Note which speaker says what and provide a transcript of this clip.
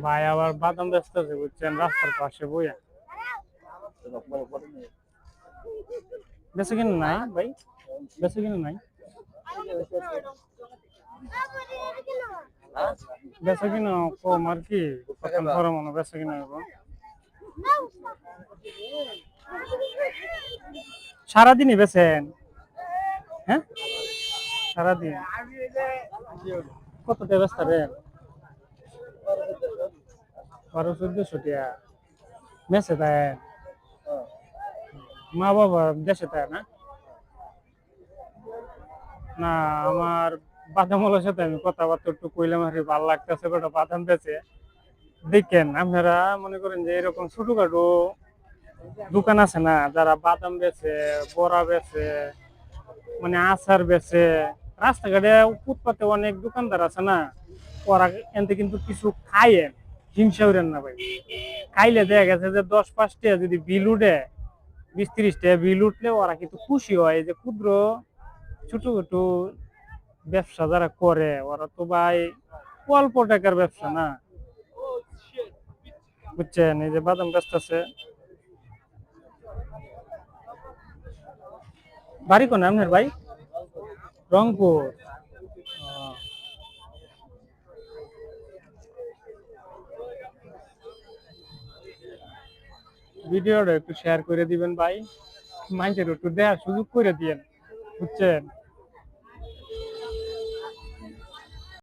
Speaker 1: ভাই আবার বাদাম ব্যস্ত আছে বুঝছেন, রাস্তার পাশে বইয়া। বেশি কিনা নাই ভাই, বেশি কিনা নাই, বেশি কিনা কম আর কি, পরে মনে বেশি কিনা সারাদিনই বেছেন? হ্যাঁ সারাদিন কত ব্যবস্থা রে? 1200-1400 টাকা মেসে দেয়? মা বাবা দেশে দেয় না? না আমার বাদামওয়ালার সাথে আমি কথাবার্তা একটু কইলাম আর ভালো লাগতেছে, বেটা বাদাম বেচে। দেখেন আপনারা মনে করেন যে এরকম ছোটখাটো দোকান আছে না, যারা বাদাম বেচে, বড়া বেচে, মানে আচার বেচে, রাস্তাঘাটে ফুটপাতে অনেক দোকানদার আছে না, ওরা এনতে কিন্তু কিছু খায়, হিংসা করেন না ভাই। খাইলে দেখা গেছে যে 10-5 টাকা যদি বিল উঠে, 20-30 টাকা বিল উঠলে ওরা কিন্তু খুশি হয়। যে ক্ষুদ্র ছোট ছোট ব্যবসা যারা করে ওরা তো ভাই অল্প টাকার ব্যবসা না, বুঝছেন? এই যে বাদাম বেচতেছে। বাড়ি কোন আপনার ভাই? রংপুর। ভিডিওটা একটু শেয়ার করে দিবেন ভাই, মানুষের একটু দেখার সুযোগ করে দিয়েন, বুঝছেন?